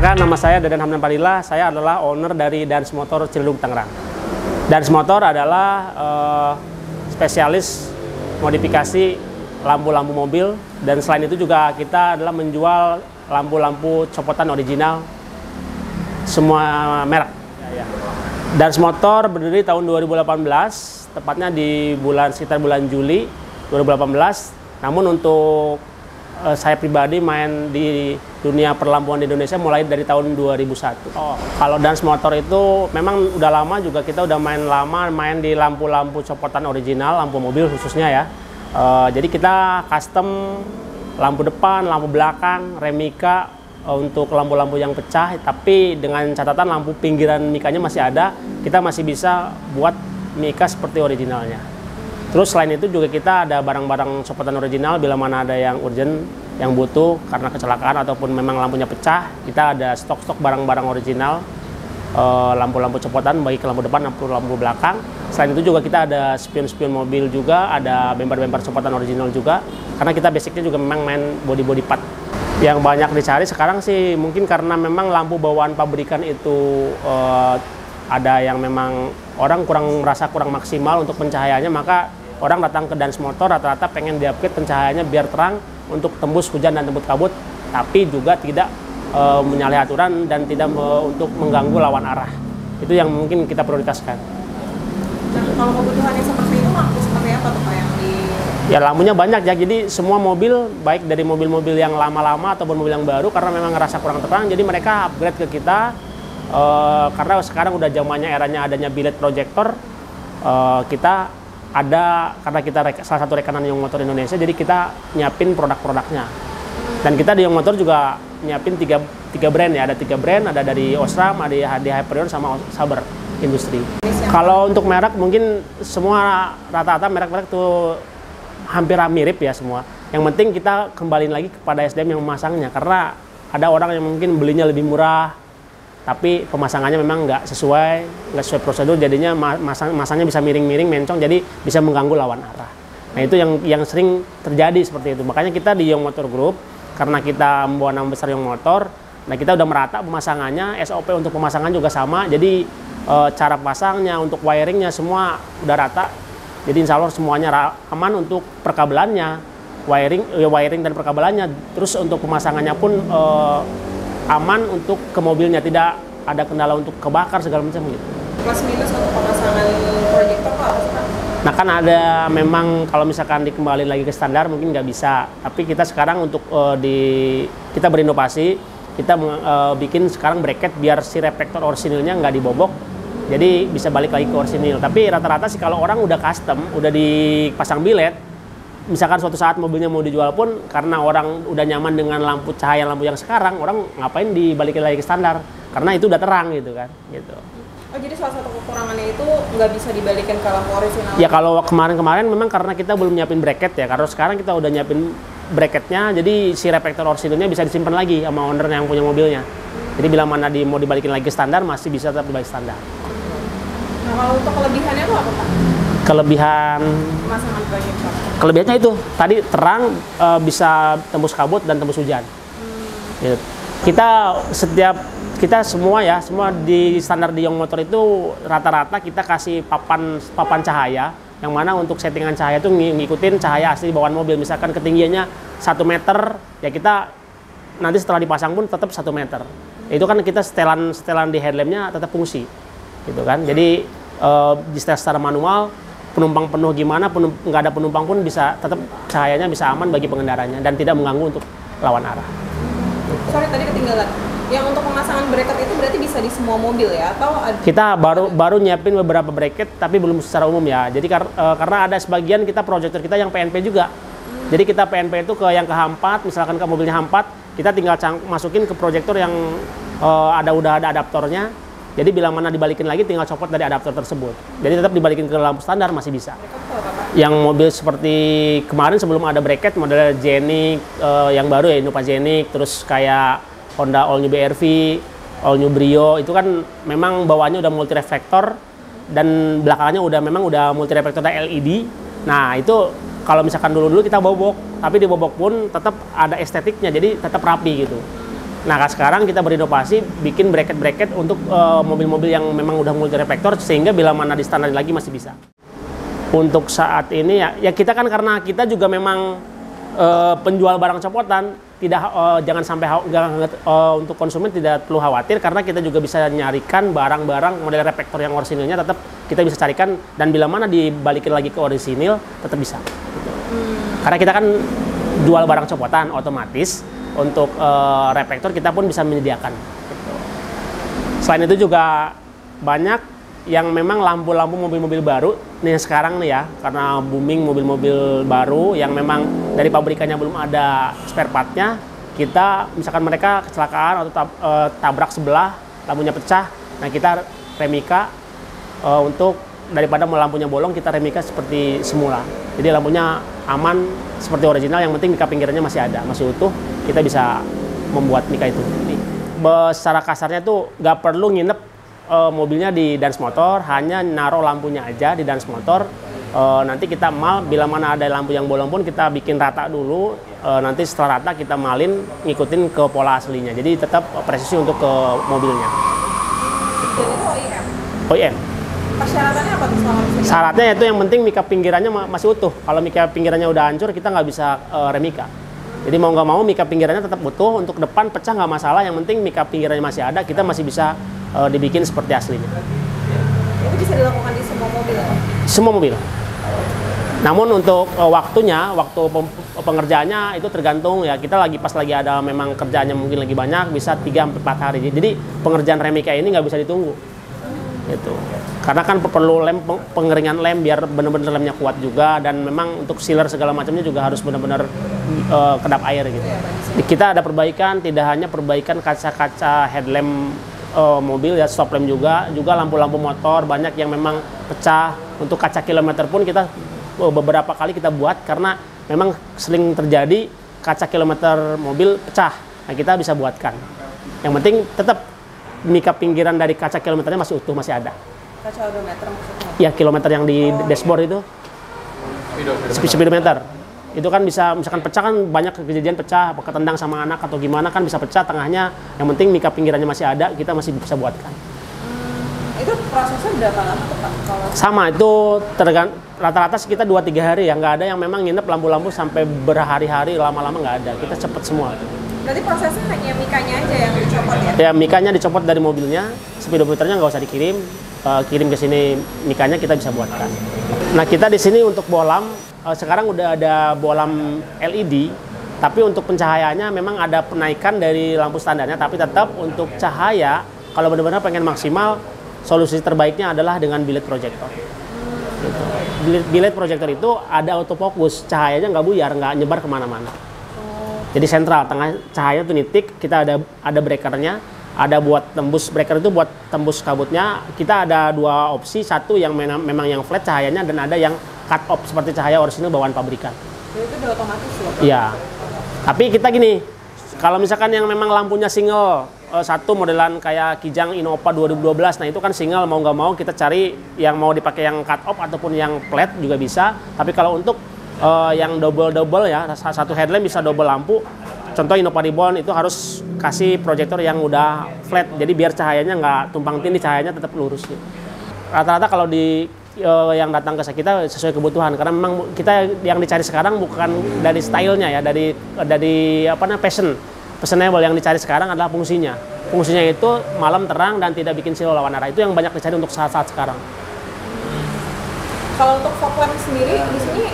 Perkenalkan, nama saya Dadan Hamdan Padilla. Saya adalah owner dari Dans Motor Ciledug, Tangerang. Dans Motor adalah spesialis modifikasi lampu-lampu mobil, dan selain itu juga kita adalah menjual lampu-lampu copotan original semua merek. Dans Motor berdiri tahun 2018, tepatnya di sekitar bulan Juli 2018. Namun untuk saya pribadi main di dunia perlampuan di Indonesia mulai dari tahun 2001. Kalau Dans Motor itu memang udah lama juga, kita udah main di lampu-lampu copotan original, lampu mobil khususnya ya. Jadi kita custom lampu depan, lampu belakang, remika untuk lampu-lampu yang pecah, tapi dengan catatan lampu pinggiran mikanya masih ada, kita masih bisa buat mika seperti originalnya. Terus selain itu juga kita ada barang-barang copotan original bila mana ada yang urgent, yang butuh karena kecelakaan ataupun memang lampunya pecah, kita ada stok-stok barang-barang original, lampu-lampu copotan baik lampu depan maupun lampu belakang. Selain itu juga kita ada spion-spion mobil juga, ada bemper-bemper copotan original juga, karena kita basicnya juga memang main body-body part. Yang banyak dicari sekarang sih mungkin karena memang lampu bawaan pabrikan itu ada yang memang orang merasa kurang maksimal untuk pencahayaannya, maka orang datang ke Dans Motor rata-rata pengen di-upgrade pencahayaannya biar terang untuk tembus hujan dan tembus kabut, tapi juga tidak menyalahi aturan dan tidak untuk mengganggu lawan arah. Itu yang mungkin kita prioritaskan. Nah, kalau kebutuhannya seperti itu, lampu seperti apa tuh Pak yang di... Ya lampunya banyak ya, jadi semua mobil, baik dari mobil-mobil yang lama-lama ataupun mobil yang baru, karena memang ngerasa kurang terang, jadi mereka upgrade ke kita. Karena sekarang udah zamannya eranya adanya bilet proyektor, kita ada, karena kita salah satu rekanan Young Motor Indonesia, jadi kita nyiapin produk-produknya. Dan kita di Young Motor juga nyiapin tiga brand ya, ada 3 brand, ada dari Osram, ada di Hyperion sama Saber Industri. Kalau untuk merek mungkin semua rata-rata merek-merek tuh hampir mirip ya semua. Yang penting kita kembaliin lagi kepada SDM yang memasangnya, karena ada orang yang mungkin belinya lebih murah, tapi pemasangannya memang nggak sesuai prosedur, jadinya masangnya bisa miring-miring, mencong, jadi bisa mengganggu lawan arah. Nah itu yang sering terjadi seperti itu. Makanya kita di Young Motor Group, karena kita membawa nama besar Young Motor, nah kita udah merata pemasangannya, SOP untuk pemasangan juga sama, jadi cara pasangnya, untuk wiringnya semua udah rata. Jadi insya Allah semuanya aman untuk perkabelannya, wiring dan perkabelannya. Terus untuk pemasangannya pun aman untuk ke mobilnya, tidak ada kendala untuk kebakar segala macam gitu. Plus minus untuk pemasangan proyektor Pak apa sih Pak? Nah kan ada memang kalau misalkan dikembali lagi ke standar mungkin nggak bisa, tapi kita sekarang untuk kita berinovasi, kita bikin sekarang bracket biar si reflektor orsinilnya nggak dibobok, jadi bisa balik lagi ke orsinil. Tapi rata-rata sih kalau orang udah custom, udah dipasang bilet, misalkan suatu saat mobilnya mau dijual pun, karena orang udah nyaman dengan lampu cahaya lampu yang sekarang, orang ngapain dibalikin lagi ke standar, karena itu udah terang gitu kan gitu. Oh jadi salah satu kekurangannya itu nggak bisa dibalikin ke lampu original? Ya kalau kemarin-kemarin memang karena kita belum nyiapin bracket ya, karena sekarang kita udah nyiapin bracketnya, jadi si reflektor orsinilnya bisa disimpan lagi sama owner yang punya mobilnya. Jadi bila mana mau dibalikin lagi ke standar, masih bisa tetap dibalik standar. Nah kalau untuk kelebihannya itu apa Pak? Kelebihan Pemasangan proyektor? Kelebihannya itu tadi terang, bisa tembus kabut dan tembus hujan. Gitu. Kita semua di standar di Young Motor itu rata-rata kita kasih papan cahaya, yang mana untuk settingan cahaya itu ngikutin cahaya asli bawaan mobil. Misalkan ketinggiannya 1 meter, ya kita nanti setelah dipasang pun tetap 1 meter. Itu kan kita setelan di headlampnya tetap fungsi, gitu kan. Jadi di setel secara manual, penumpang penuh gimana, nggak ada penumpang pun bisa tetap cahayanya bisa aman bagi pengendaranya dan tidak mengganggu untuk lawan arah. Sorry tadi ketinggalan. Yang untuk pemasangan bracket itu berarti bisa di semua mobil ya, atau kita baru nyiapin beberapa bracket tapi belum secara umum ya. Jadi karena ada sebagian kita proyektor kita yang PNP juga. Jadi kita PNP itu ke yang ke H4, misalkan ke mobilnya H4, kita tinggal masukin ke proyektor yang udah ada adaptornya. Jadi bila mana dibalikin lagi tinggal copot dari adaptor tersebut. Jadi tetap dibalikin ke lampu standar masih bisa. Yang mobil seperti kemarin sebelum ada bracket, model Genic yang baru ya, Innova Genic, terus kayak Honda All New BRV, All New Brio, itu kan memang bawaannya udah multi reflektor dan belakangnya udah multi reflektor LED. Nah itu kalau misalkan dulu kita bobok, tapi di bobok pun tetap ada estetiknya, jadi tetap rapi gitu. Nah, sekarang kita berinovasi bikin bracket-bracket untuk mobil-mobil yang memang udah multi reflektor, sehingga bila mana di standar lagi masih bisa. Untuk saat ini ya kita kan karena kita juga memang penjual barang copotan, tidak jangan sampai untuk konsumen tidak perlu khawatir, karena kita juga bisa nyarikan barang-barang model reflektor yang orisinilnya tetap kita bisa carikan, dan bila mana dibalikin lagi ke orisinil tetap bisa. Karena kita kan jual barang copotan, otomatis untuk reflektor kita pun bisa menyediakan. Selain itu juga banyak yang memang lampu-lampu mobil-mobil baru nih sekarang nih ya, karena booming mobil-mobil baru yang memang dari pabrikannya belum ada spare partnya, kita misalkan mereka kecelakaan atau tabrak sebelah, lampunya pecah, nah kita remika untuk daripada lampunya bolong, kita remika seperti semula. Jadi lampunya aman seperti original, yang penting mika pinggirannya masih ada, masih utuh, kita bisa membuat mika itu. Jadi, secara kasarnya tuh nggak perlu nginep mobilnya di dans motor, hanya naruh lampunya aja di dans motor. Nanti kita mal, bila mana ada lampu yang bolong pun kita bikin rata dulu, nanti setelah rata kita malin ngikutin ke pola aslinya, jadi tetap presisi untuk ke mobilnya. Dan itu OEM? OEM. Persyaratannya apa tuh selama bisa? Syaratnya itu yang penting mika pinggirannya masih utuh. Kalau mika pinggirannya udah hancur, kita nggak bisa remika. Jadi mau nggak mau mika pinggirannya tetap utuh, untuk depan pecah nggak masalah, yang penting mika pinggirannya masih ada, kita masih bisa dibikin seperti aslinya. Itu bisa dilakukan di semua mobil? Semua mobil. Namun untuk waktunya, waktu pengerjaannya itu tergantung ya, kita pas lagi ada memang kerjaannya mungkin lagi banyak, bisa 3-4 hari. Jadi pengerjaan remika ini nggak bisa ditunggu. Gitu. Karena kan perlu lem, pengeringan lem biar benar-benar lemnya kuat juga, dan memang untuk sealer segala macamnya juga harus benar-benar kedap air gitu. Kita ada perbaikan, tidak hanya perbaikan kaca-kaca headlamp mobil ya, stop lamp juga lampu-lampu motor banyak yang memang pecah. Untuk kaca kilometer pun kita beberapa kali kita buat, karena memang sering terjadi kaca kilometer mobil pecah. Nah, kita bisa buatkan. Yang penting tetap mika pinggiran dari kaca kilometernya masih utuh, masih ada. Kaca odometer maksudnya? Ya, kilometer yang di dashboard itu. Speedometer. Itu kan bisa, misalkan pecah kan banyak kejadian pecah, ketendang sama anak atau gimana kan bisa pecah tengahnya. Yang penting mika pinggirannya masih ada, kita masih bisa buatkan. Itu prosesnya berapa lama tuh Pak? Sama, itu rata-rata sekitar 2-3 hari ya. Nggak ada yang memang nginep lampu-lampu sampai berhari-hari, lama-lama nggak ada. Kita cepet semua. Berarti prosesnya hanya mikanya aja yang dicopot ya? Ya, mikanya dicopot dari mobilnya, speedometernya nggak usah dikirim, kirim ke sini mikanya kita bisa buatkan. Nah, kita di sini untuk bolam, sekarang udah ada bolam LED, tapi untuk pencahayaannya memang ada penaikan dari lampu standarnya, tapi tetap untuk cahaya, kalau benar-benar pengen maksimal, solusi terbaiknya adalah dengan biled projector. Gitu. Biled projector itu ada autofocus, cahayanya nggak buyar, nggak nyebar kemana-mana. Jadi sentral, tengah cahaya tuh nitik, kita ada breakernya, ada buat tembus, breaker itu buat tembus kabutnya. Kita ada 2 opsi, satu yang memang yang flat cahayanya, dan ada yang cut off seperti cahaya orisinil bawaan pabrikan. Jadi itu udah otomatis ya? Iya. Tapi kita gini, kalau misalkan yang memang lampunya single, satu modelan kayak Kijang Innova 2012, nah itu kan single, mau nggak mau kita cari yang mau dipakai yang cut off ataupun yang flat juga bisa. Tapi kalau untuk yang double ya, satu headlamp bisa double lampu. Contoh Innova Ribbon itu harus kasih proyektor yang udah flat, jadi biar cahayanya nggak tumpang tindih, cahayanya tetap lurus. Gitu. Rata-rata kalau yang datang ke kita sesuai kebutuhan, karena memang kita yang dicari sekarang bukan dari stylenya ya, dari apa namanya fashionable. Yang dicari sekarang adalah fungsinya. Fungsinya itu malam terang dan tidak bikin silau lawan arah. Itu yang banyak dicari untuk saat-saat sekarang. Kalau untuk fog lamp sendiri di sini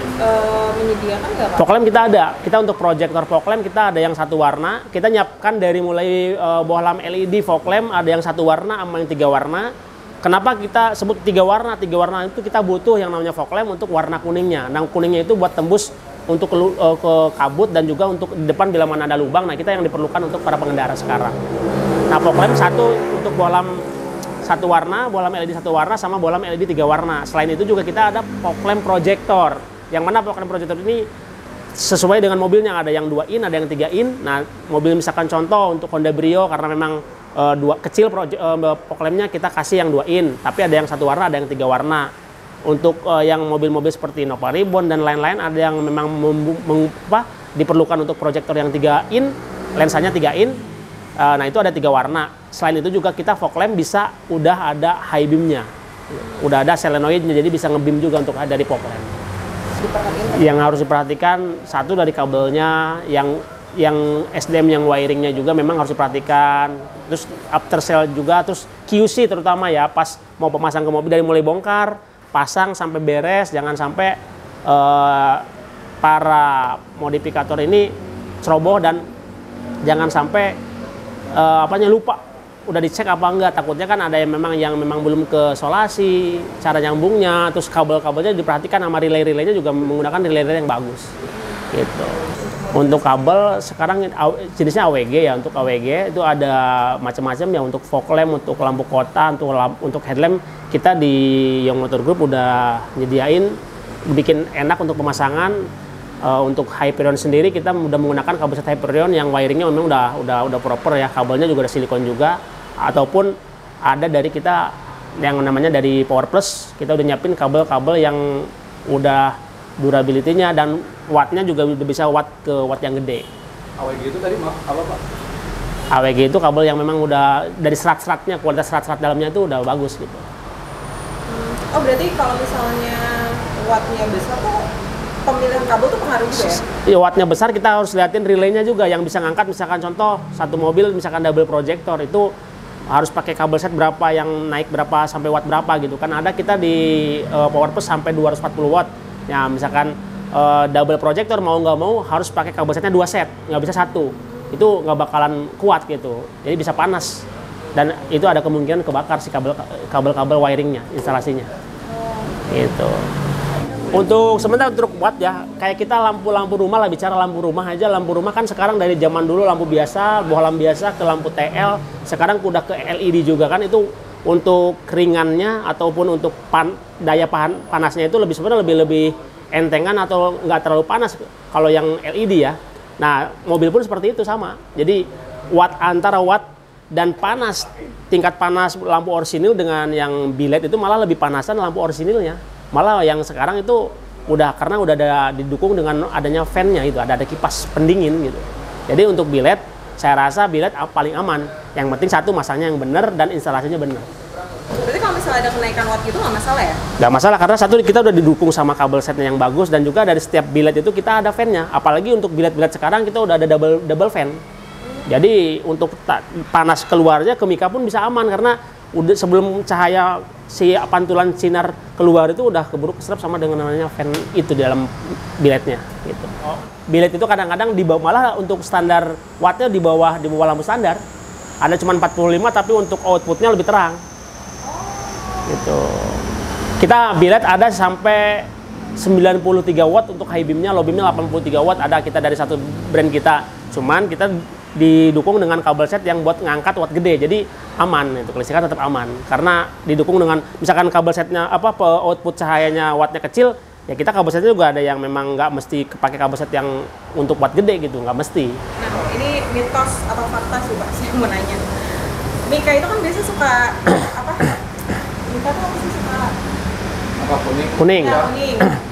menyediakan nggak Pak? Fog lamp kita ada. Kita untuk proyektor fog lamp kita ada yang satu warna. Kita nyiapkan dari mulai bohlam LED fog lamp ada yang satu warna sama yang 3 warna. Kenapa kita sebut 3 warna? 3 warna itu kita butuh yang namanya fog lamp untuk warna kuningnya. Nah, kuningnya itu buat tembus untuk ke kabut dan juga untuk di depan bila mana ada lubang. Nah, kita yang diperlukan untuk para pengendara sekarang. Nah, fog lamp satu untuk bohlam satu warna, bohlam LED satu warna, sama bohlam LED 3 warna. Selain itu juga kita ada fog lamp projector. Yang mana fog lamp projector ini sesuai dengan mobilnya, ada yang 2 in, ada yang 3 in. Nah, mobil misalkan contoh untuk Honda Brio karena memang kecil fog lampnya kita kasih yang 2 in, tapi ada yang satu warna, ada yang 3 warna. Untuk yang mobil-mobil seperti Innova Ribbon dan lain-lain ada yang memang diperlukan untuk proyektor yang 3 in, lensanya 3 in. Nah itu ada 3 warna. Selain itu juga kita fog lamp bisa udah ada high beamnya, udah ada solenoidnya, jadi bisa ngebeam juga untuk dari fog lamp. Yang harus diperhatikan satu dari kabelnya, yang SDM yang wiringnya juga memang harus diperhatikan. Terus after sale juga, terus QC terutama ya pas mau pemasang ke mobil, dari mulai bongkar, pasang sampai beres, jangan sampai para modifikator ini ceroboh dan jangan sampai lupa udah dicek apa enggak. Takutnya kan ada yang memang belum ke solasi cara nyambungnya, terus kabel-kabelnya diperhatikan sama relay-relaynya juga menggunakan relay-relay yang bagus gitu. Untuk kabel sekarang jenisnya AWG ya. Untuk AWG itu ada macam-macam ya, untuk fog lamp, untuk lampu kota, untuk headlamp. Kita di Young Motor Group udah nyediain, bikin enak untuk pemasangan. Untuk Hyperion sendiri kita udah menggunakan kabel set Hyperion yang wiringnya memang udah proper ya, kabelnya juga ada silikon juga, ataupun ada dari kita yang namanya dari Power Plus, kita udah nyiapin kabel-kabel yang udah durability-nya dan wattnya juga udah bisa watt yang gede. AWG itu tadi maaf apa Pak? AWG itu kabel yang memang udah dari serat-seratnya, kualitas serat-serat dalamnya itu udah bagus gitu. Oh berarti kalau misalnya wattnya besar tuh pemilihan kabel tuh pengaruh juga ya? Iya, wattnya besar kita harus liatin relaynya juga yang bisa ngangkat. Misalkan contoh satu mobil misalkan double projector itu harus pakai kabel set berapa, yang naik berapa sampai watt berapa gitu kan. Ada kita di Power Plus sampai 240 watt ya. Misalkan double projector mau nggak mau harus pakai kabel setnya 2 set, nggak bisa 1. Itu nggak bakalan kuat gitu, jadi bisa panas dan itu ada kemungkinan kebakar si kabel-kabel wiringnya, instalasinya gitu. Untuk sementara untuk watt ya, kayak kita lampu-lampu rumah lah, bicara lampu rumah aja. Lampu rumah kan sekarang dari zaman dulu lampu biasa, bohlam biasa ke lampu TL, sekarang udah ke LED juga kan. Itu untuk keringannya ataupun untuk daya panasnya itu sebenarnya lebih entengan atau nggak terlalu panas kalau yang LED ya. Nah mobil pun seperti itu sama. Jadi antara watt dan panas, tingkat panas lampu orsinil dengan yang bilet itu malah lebih panasan lampu orsinilnya. Malah yang sekarang itu karena udah ada didukung dengan adanya fan-nya gitu, ada kipas pendingin gitu. Jadi untuk bilet, saya rasa bilet paling aman. Yang penting satu, masangnya yang benar dan instalasinya benar. Berarti kalau misalnya ada kenaikan watt gitu nggak masalah ya? Nggak masalah, karena satu kita udah didukung sama kabel setnya yang bagus, dan juga dari setiap bilet itu kita ada fan-nya. Apalagi untuk bilet-bilet sekarang kita udah ada double fan. Jadi untuk panas keluarnya ke mika pun bisa aman, karena udah sebelum cahaya si pantulan sinar keluar itu udah keburu keserap sama dengan namanya fan itu di dalam biletnya gitu. Bilet itu kadang-kadang di bawah, malah untuk standar wattnya di bawah lampu standar. Ada cuma 45 tapi untuk outputnya lebih terang. Gitu. Kita bilet ada sampai 93 watt untuk high beamnya, low beamnya 83 watt ada kita dari satu brand kita. Cuman kita didukung dengan kabel set yang buat ngangkat watt gede, jadi aman itu, kelistrikan tetap aman karena didukung dengan misalkan kabel setnya output cahayanya wattnya kecil ya, kita kabel setnya juga ada yang memang nggak mesti pakai kabel set yang untuk watt gede gitu, nggak mesti. Nah ini mitos atau fakta sih Pak, saya mau nanya. Mika itu kan biasanya suka apa? Mika tuh apa sih, suka Apa kuning? Ya,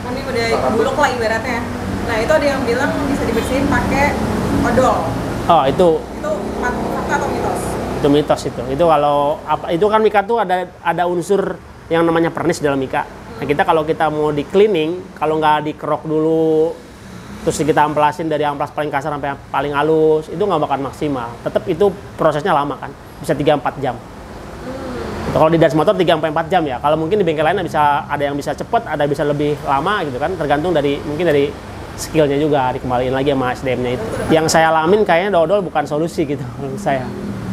kuning udah buluk lah ibaratnya. Nah itu ada yang bilang bisa dibersihin pakai odol. Oh itu fakta atau mitos? Itu mitos itu. Itu kalau itu kan mika tuh ada unsur yang namanya pernis dalam mika. Nah kita kalau kita mau di cleaning, kalau nggak dikerok dulu, terus kita amplasin dari amplas paling kasar sampai paling halus, itu nggak bakal maksimal. Tetap itu prosesnya lama kan, bisa 3-4 jam. Kalau di das motor 3-4 jam ya. Kalau mungkin di bengkel lainnya bisa ada yang bisa cepat, ada bisa lebih lama gitu kan, tergantung mungkin dari skillnya juga, dikembaliin lagi sama SDM-nya itu. Yang saya alamin kayaknya dodol bukan solusi gitu menurut saya.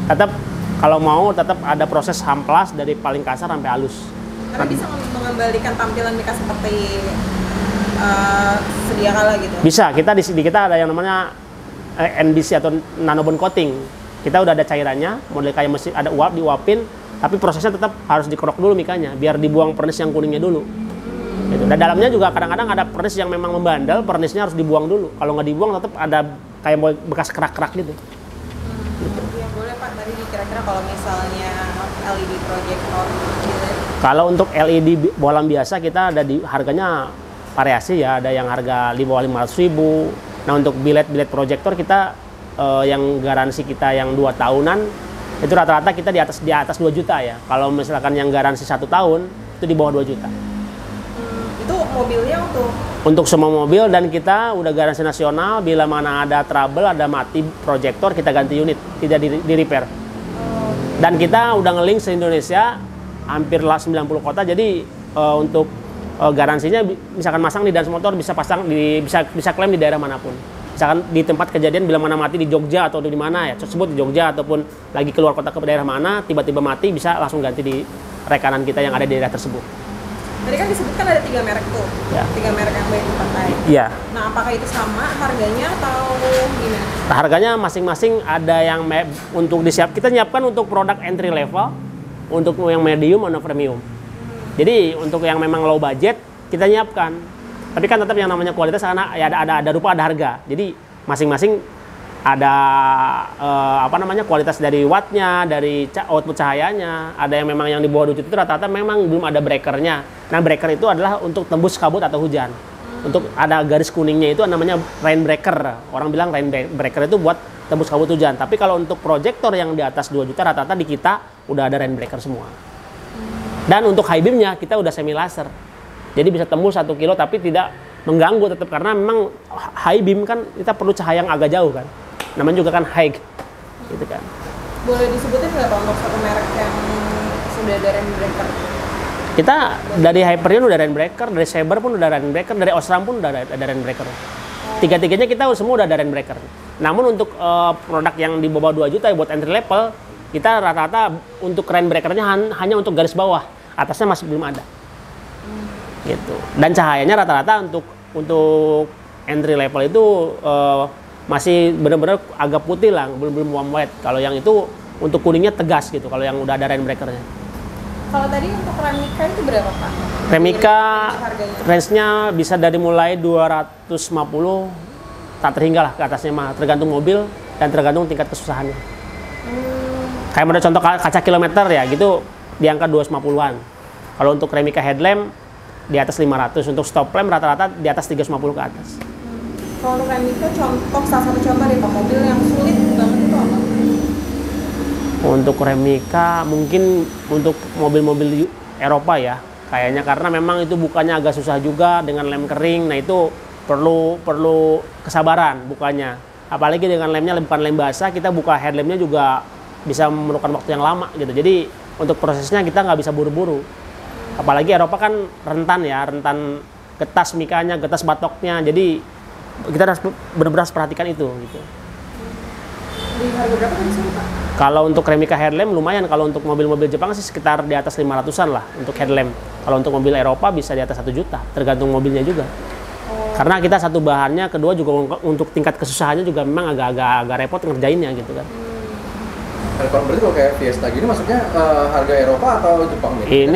Tetap kalau mau tetap ada proses amplas dari paling kasar sampai halus. Tapi bisa mengembalikan tampilan mika seperti sedia kala gitu. Bisa, kita di kita ada yang namanya NBC atau nanobond coating. Kita udah ada cairannya, model kayak mesin ada diuapin, tapi prosesnya tetap harus dikerok dulu mikanya biar dibuang pernis yang kuningnya dulu. Gitu. Dan dalamnya juga kadang-kadang ada pernis yang memang membandel, pernisnya harus dibuang dulu. Kalau nggak dibuang tetap ada kayak bekas kerak-kerak gitu. Ya boleh Pak, tadi kira-kira kalau misalnya LED projector gitu. Kalau untuk LED bohlam biasa kita ada di harganya variasi ya, ada yang harga di bawah 500.000. Nah untuk bilet-bilet projector kita yang garansi kita yang 2 tahunan itu rata-rata kita di atas 2 juta ya. Kalau misalkan yang garansi 1 tahun itu di bawah 2 juta. Itu mobilnya Untuk semua mobil, dan kita udah garansi nasional. Bila mana ada trouble, ada mati proyektor, kita ganti unit, tidak di repair. Dan kita udah nge-link se-Indonesia hampir 90 kota. Jadi untuk garansinya misalkan masang di dans motor bisa bisa klaim di daerah manapun. Misalkan di tempat kejadian bila mana mati di Jogja atau di mana ya, tersebut di Jogja ataupun lagi keluar kota ke daerah mana, tiba-tiba mati bisa langsung ganti di rekanan kita yang ada di daerah tersebut. Tadi kan disebutkan ada 3 merek tuh, Ya. 3 merek yang baik dipakai. Iya. Nah, apakah itu sama harganya atau gimana? Nah, harganya masing-masing ada yang untuk kita nyiapkan untuk produk entry level, untuk yang medium atau premium. Jadi untuk yang memang low budget kita nyiapkan. Tapi kan tetap yang namanya kualitas karena ya ada rupa ada harga. Jadi masing-masing ada kualitas dari wattnya, dari output cahayanya. Ada yang memang yang di bawah 2 juta itu rata-rata memang belum ada breakernya. Nah, breaker itu adalah untuk tembus kabut atau hujan. Untuk ada garis kuningnya itu namanya rain breaker. Orang bilang rain breaker itu buat tembus kabut hujan. Tapi kalau untuk proyektor yang di atas 2 juta rata-rata di kita udah ada rain breaker semua. Dan untuk high beamnya kita udah semi laser. Jadi bisa tembus 1 kilo tapi tidak mengganggu tetap, karena memang high beam kan kita perlu cahaya yang agak jauh kan. Namanya juga kan high, gitu kan. Boleh disebutin nggak Pak untuk satu merek yang sudah ada rain breaker? Kita dari Hyperion udah rain breaker, dari Saber pun udah rain breaker, dari Osram pun udah ada rain breaker. Tiga-tiganya kita semua udah ada rain breaker. Namun untuk produk yang di bawah 2 juta buat entry level, kita rata-rata untuk rain breakernya hanya untuk garis bawah, atasnya masih belum ada. Gitu. Dan cahayanya rata-rata untuk entry level itu masih benar-benar agak putih lah, belum warm white. Kalau yang itu untuk kuningnya tegas gitu, kalau yang udah ada rain breakernya. Kalau tadi untuk Remika itu berapa Pak? Remika range-nya bisa dari mulai 250 tak terhingga lah ke atasnya mah, tergantung mobil dan tergantung tingkat kesusahannya. Kayak ada contoh kaca kilometer ya gitu di angka 250-an. Kalau untuk Remika headlamp di atas 500, untuk stop lamp rata-rata di atas 350 ke atas. Kalau untuk Remika salah satu contoh deh Pak, mobil yang sulit banget itu apa? Untuk Remika mungkin untuk mobil-mobil Eropa ya kayaknya, karena memang itu bukannya agak susah juga dengan lem kering. Nah itu perlu kesabaran bukanya, apalagi dengan lemnya bukan lem basah, kita buka headlampnya juga bisa memerlukan waktu yang lama gitu. Jadi untuk prosesnya kita nggak bisa buru-buru, apalagi Eropa kan rentan getas mikanya, getas batoknya, jadi kita harus benar-benar perhatikan itu gitu. Di harga berapa tadi sih Pak? Kalau untuk Remika headlamp lumayan, kalau untuk mobil-mobil Jepang sih sekitar di atas 500-an lah untuk headlamp. Kalau untuk mobil Eropa bisa di atas 1 juta, tergantung mobilnya juga. Karena kita satu bahannya, kedua juga untuk tingkat kesusahannya juga memang agak repot ngerjainnya gitu kan. Kalau berarti kalau kayak Fiesta gini masuknya harga Eropa atau Jepang nih?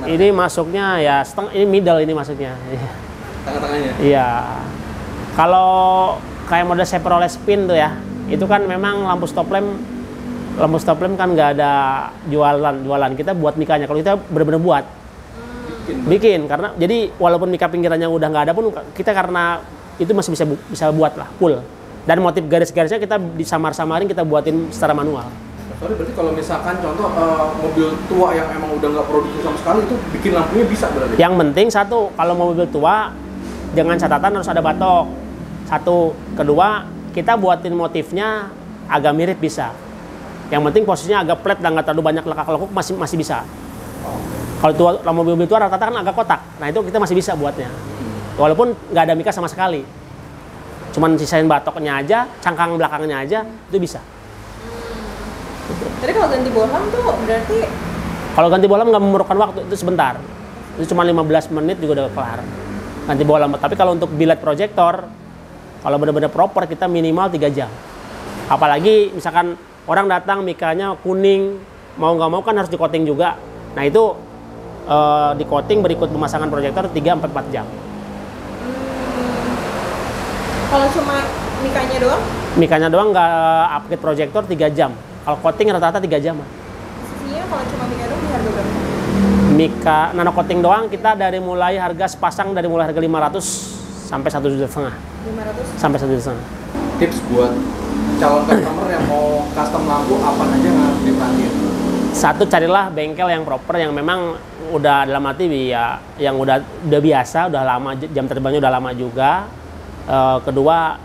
Ini masuknya ya ini middle ini masuknya. Tengah-tengahnya? Iya. Kalau kayak model Chevrolet Spin tuh ya, itu kan memang lampu stop lamp kan nggak ada jualan, kita buat mikanya. Kalau kita benar-benar buat bikin karena jadi walaupun mika pinggirannya udah nggak ada pun kita karena itu masih bisa buat lah full, dan motif garis-garisnya kita disamar-samarin, kita buatin secara manual. Sorry, berarti kalau misalkan contoh mobil tua yang emang udah nggak produksi sama sekali itu bikin lampunya bisa berarti? Yang penting satu, kalau mobil tua dengan catatan harus ada batok. Satu, kedua kita buatin motifnya agak mirip bisa. Yang penting posisinya agak flat dan nggak terlalu banyak lekak-lekuk masih bisa. Kalau mobil tua rata-rata kan agak kotak, nah itu kita masih bisa buatnya. Walaupun nggak ada mika sama sekali, cuman sisain batoknya aja, cangkang belakangnya aja itu bisa. Jadi kalau ganti bohlam tuh berarti? Kalau ganti bohlam nggak memerlukan waktu, itu sebentar. Itu cuma 15 menit juga udah kelar ganti bohlam. Tapi kalau untuk billet proyektor, kalau benar-benar proper kita minimal 3 jam. Apalagi misalkan orang datang mikanya kuning, mau nggak mau kan harus di coating juga. Nah itu di coating berikut pemasangan proyektor 3-4 jam. Kalau cuma mikanya doang? Mikanya doang nggak upgrade proyektor 3 jam. Kalau coating rata-rata 3 jam. Sisinya kalau cuma mika doang di harga berapa? Mika nano coating doang kita dari mulai harga sepasang dari mulai harga 500 sampai 1,5 juta. 500 Sampai 1,5 juta. Tips buat calon customer yang mau custom lampu apa aja yang harus diperhatiin? Satu, carilah bengkel yang proper, yang memang udah dalam arti ya yang udah biasa, udah lama, jam terbangnya udah lama juga. Kedua,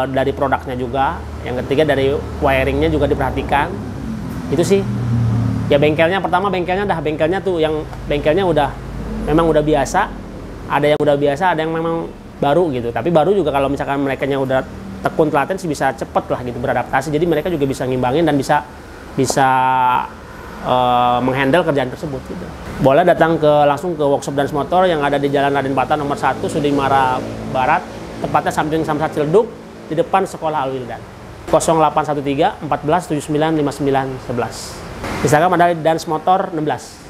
dari produknya juga. Yang ketiga, dari wiringnya juga diperhatikan. Itu sih. Ya bengkelnya, pertama bengkelnya tuh yang bengkelnya memang udah biasa. Ada yang udah biasa, ada yang memang baru gitu. Tapi baru juga kalau misalkan mereka yang udah tekun telaten sih bisa cepet lah gitu beradaptasi. Jadi mereka juga bisa ngimbangin dan bisa menghandle kerjaan tersebut gitu. Boleh datang langsung ke workshop Dans Motor yang ada di Jalan Raden Patah nomor 1 Sudimara Barat, tepatnya samping Samsat Ciledug di depan Sekolah Al-Wildan. 0813 14 79 59 11. Instagram ada Dans Motor 16.